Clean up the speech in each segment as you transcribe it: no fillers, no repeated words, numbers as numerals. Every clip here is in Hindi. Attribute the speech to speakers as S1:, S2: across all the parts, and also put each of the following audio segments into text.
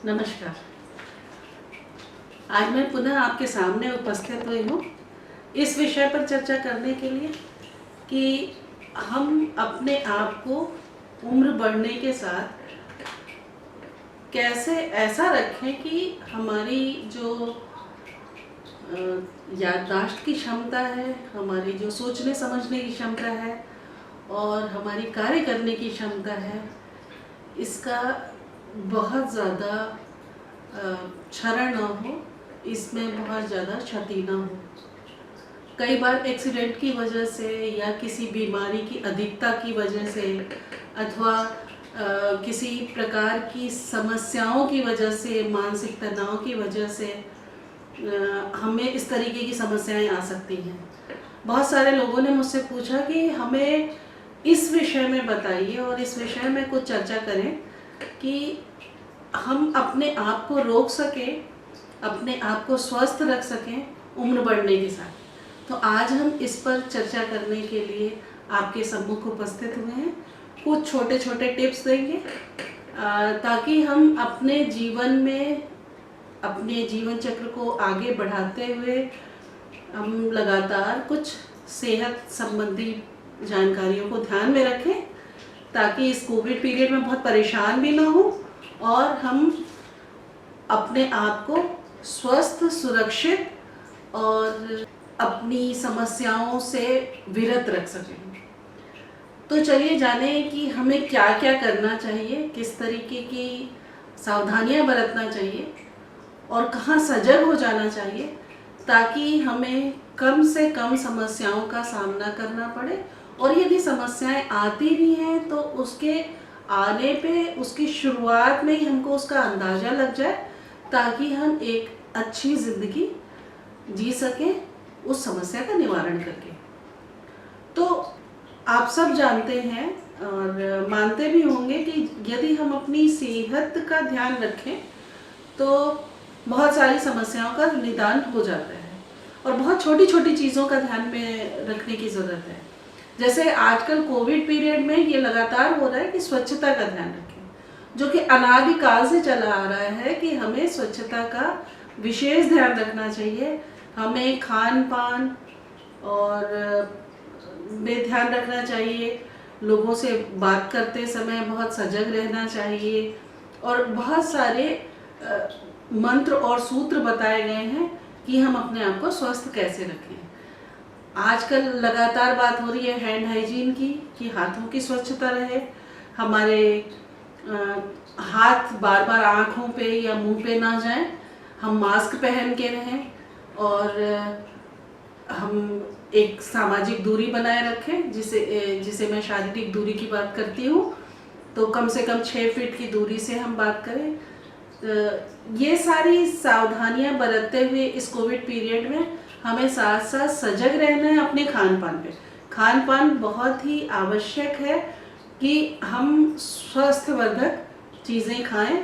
S1: नमस्कार। आज मैं पुनः आपके सामने उपस्थित हुई हूँ इस विषय पर चर्चा करने के लिए कि हम अपने आप को उम्र बढ़ने के साथ कैसे ऐसा रखें कि हमारी जो याददाश्त की क्षमता है, हमारी जो सोचने समझने की क्षमता है और हमारी कार्य करने की क्षमता है, इसका बहुत ज़्यादा क्षरण ना हो, इसमें बहुत ज़्यादा क्षति ना हो। कई बार एक्सीडेंट की वजह से या किसी बीमारी की अधिकता की वजह से अथवा किसी प्रकार की समस्याओं की वजह से, मानसिक तनाव की वजह से हमें इस तरीके की समस्याएं आ सकती हैं। बहुत सारे लोगों ने मुझसे पूछा कि हमें इस विषय में बताइए और इस विषय में कुछ चर्चा करें कि हम अपने आप को रोक सकें, अपने आप को स्वस्थ रख सकें उम्र बढ़ने के साथ। तो आज हम इस पर चर्चा करने के लिए आपके सम्मुख उपस्थित हुए हैं। कुछ छोटे छोटे टिप्स देंगे ताकि हम अपने जीवन में, अपने जीवन चक्र को आगे बढ़ाते हुए हम लगातार कुछ सेहत संबंधी जानकारियों को ध्यान में रखें, ताकि इस कोविड पीरियड में बहुत परेशान भी ना हो और हम अपने आप को स्वस्थ, सुरक्षित और अपनी समस्याओं से विरत रख सकें। तो चलिए जाने कि हमें क्या क्या करना चाहिए, किस तरीके की सावधानियां बरतना चाहिए और कहाँ सजग हो जाना चाहिए ताकि हमें कम से कम समस्याओं का सामना करना पड़े, और यदि समस्याएं आती भी हैं तो उसके आने पे, उसकी शुरुआत में ही हमको उसका अंदाज़ा लग जाए ताकि हम एक अच्छी ज़िंदगी जी सकें उस समस्या का निवारण करके। तो आप सब जानते हैं और मानते भी होंगे कि यदि हम अपनी सेहत का ध्यान रखें तो बहुत सारी समस्याओं का निदान हो जाता है और बहुत छोटी छोटी चीज़ों का ध्यान में रखने की ज़रूरत है। जैसे आजकल कोविड पीरियड में ये लगातार हो रहा है कि स्वच्छता का ध्यान रखें, जो कि अनादिकाल से चला आ रहा है कि हमें स्वच्छता का विशेष ध्यान रखना चाहिए। हमें खान पान और में ध्यान रखना चाहिए, लोगों से बात करते समय बहुत सजग रहना चाहिए और बहुत सारे मंत्र और सूत्र बताए गए हैं कि हम अपने आप को स्वस्थ कैसे रखें। आजकल लगातार बात हो रही है हैंड हाइजीन की, कि हाथों की स्वच्छता रहे, हमारे हाथ बार बार आँखों पे या मुंह पे ना जाएं, हम मास्क पहन के रहें और हम एक सामाजिक दूरी बनाए रखें, जिसे मैं शारीरिक दूरी की बात करती हूँ, तो कम से कम 6 फीट की दूरी से हम बात करें। ये सारी सावधानियां बरतते हुए इस कोविड पीरियड में हमें साथ साथ सजग रहना है अपने खान पान पे। खान पान बहुत ही आवश्यक है कि हम स्वस्थवर्धक चीज़ें खाएं।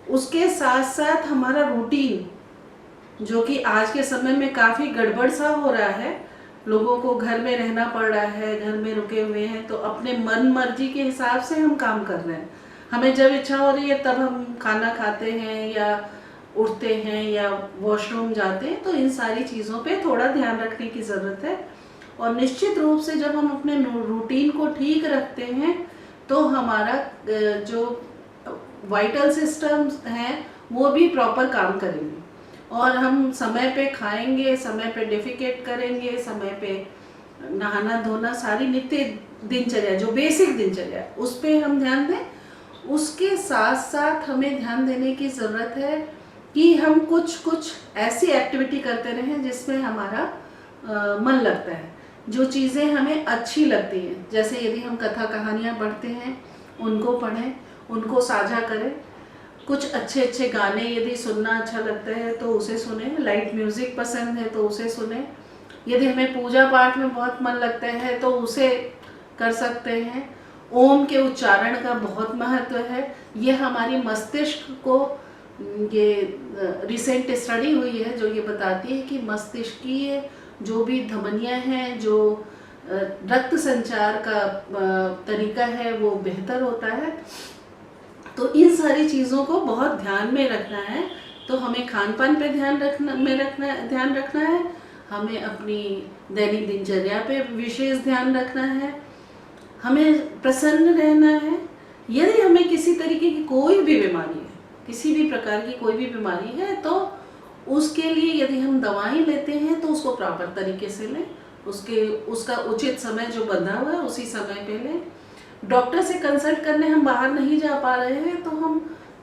S1: उसके साथ साथ हमारा रूटीन, जो कि आज के समय में काफ़ी गड़बड़ सा हो रहा है, लोगों को घर में रहना पड़ रहा है, घर में रुके हुए हैं तो अपने मन मर्जी के हिसाब से हम काम कर रहे हैं। हमें जब इच्छा हो रही है तब हम खाना खाते हैं या उठते हैं या वॉशरूम जाते हैं, तो इन सारी चीज़ों पे थोड़ा ध्यान रखने की ज़रूरत है। और निश्चित रूप से जब हम अपने रूटीन को ठीक रखते हैं तो हमारा जो वाइटल सिस्टम्स हैं वो भी प्रॉपर काम करेंगे और हम समय पे खाएंगे, समय पे डिफिकेट करेंगे, समय पे नहाना धोना, सारी नित्य दिनचर्या, जो बेसिक दिनचर्या, उस पर हम ध्यान दें। उसके साथ साथ हमें ध्यान देने की ज़रूरत है कि हम कुछ ऐसी एक्टिविटी करते रहें जिसमें हमारा मन लगता है, जो चीज़ें हमें अच्छी लगती हैं। जैसे यदि हम कथा कहानियाँ पढ़ते हैं, उनको पढ़ें, उनको साझा करें। कुछ अच्छे अच्छे गाने यदि सुनना अच्छा लगता है तो उसे सुने, लाइट म्यूज़िक पसंद है तो उसे सुने। यदि हमें पूजा पाठ में बहुत मन लगता है तो उसे कर सकते हैं। ओम के उच्चारण का बहुत महत्व है। ये हमारी मस्तिष्क को, ये रिसेंट स्टडी हुई है जो ये बताती है कि मस्तिष्कीय जो भी धमनियाँ हैं, जो रक्त संचार का तरीका है वो बेहतर होता है। तो इन सारी चीज़ों को बहुत ध्यान में रखना है। तो हमें खान पान पे ध्यान रखना है, हमें अपनी दैनिक दिनचर्या पे विशेष ध्यान रखना है, हमें प्रसन्न रहना है। यदि हमें किसी तरीके की कोई भी बीमारी है, किसी भी प्रकार की कोई भी बीमारी है, तो उसके लिए यदि हम दवाई लेते हैं तो उसको प्रॉपर तरीके से लें, उसका उचित समय जो बंधा हुआ है उसी समय पे लें। डॉक्टर से कंसल्ट करने हम बाहर नहीं जा पा रहे हैं तो हम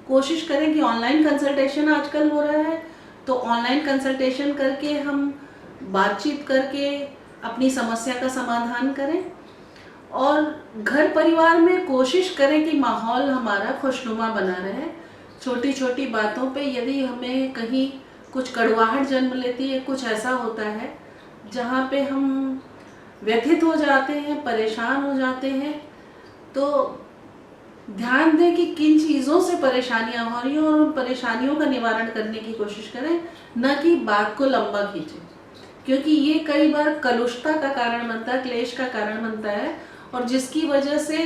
S1: कोशिश करें कि ऑनलाइन कंसल्टेशन आजकल हो रहा है, तो ऑनलाइन कंसल्टेशन करके हम बातचीत करके अपनी समस्या का समाधान करें। और घर परिवार में कोशिश करें कि माहौल हमारा खुशनुमा बना रहे। छोटी छोटी बातों पे यदि हमें कहीं कुछ कड़वाहट जन्म लेती है, कुछ ऐसा होता है जहाँ पे हम व्यथित हो जाते हैं, परेशान हो जाते हैं, तो ध्यान दें कि किन चीज़ों से परेशानियां हो रही हैं और उन परेशानियों का निवारण करने की कोशिश करें, न कि बात को लंबा खींचें, क्योंकि ये कई बार कलुषता का कारण बनता है, क्लेश का कारण बनता है, और जिसकी वजह से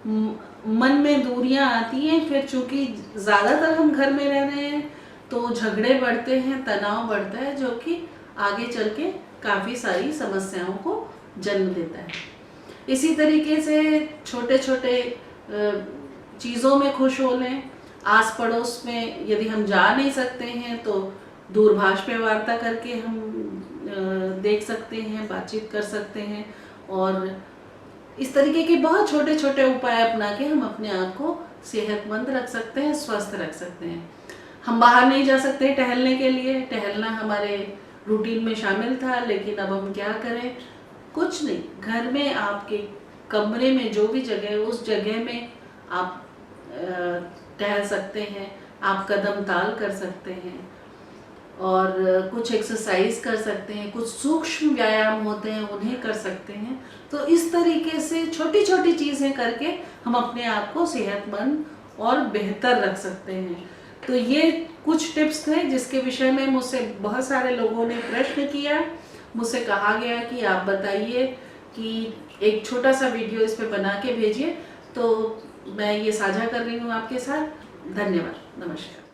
S1: मन में दूरियां आती हैं। फिर चूंकि ज़्यादातर हम घर में रह रहे हैं तो झगड़े बढ़ते हैं, तनाव बढ़ता है, जो कि आगे चल के काफ़ी सारी समस्याओं को जन्म देता है। इसी तरीके से छोटे छोटे चीज़ों में खुश हो लें। आस पड़ोस में यदि हम जा नहीं सकते हैं तो दूरभाष पे वार्ता करके हम देख सकते हैं, बातचीत कर सकते हैं, और इस तरीके के बहुत छोटे छोटे उपाय अपना के हम अपने आप को सेहतमंद रख सकते हैं, स्वस्थ रख सकते हैं। हम बाहर नहीं जा सकते टहलने के लिए, टहलना हमारे रूटीन में शामिल था, लेकिन अब हम क्या करें? कुछ नहीं, घर में आपके कमरे में जो भी जगह है उस जगह में आप टहल सकते हैं, आप कदम ताल कर सकते हैं, और कुछ एक्सरसाइज कर सकते हैं, कुछ सूक्ष्म व्यायाम होते हैं उन्हें कर सकते हैं। तो इस तरीके से छोटी छोटी चीज़ें करके हम अपने आप को सेहतमंद और बेहतर रख सकते हैं। तो ये कुछ टिप्स थे जिसके विषय में मुझसे बहुत सारे लोगों ने प्रश्न किया। मुझसे कहा गया कि आप बताइए कि एक छोटा सा वीडियो इस पे बना के भेजिए, तो मैं ये साझा कर रही हूँ आपके साथ। धन्यवाद, नमस्कार।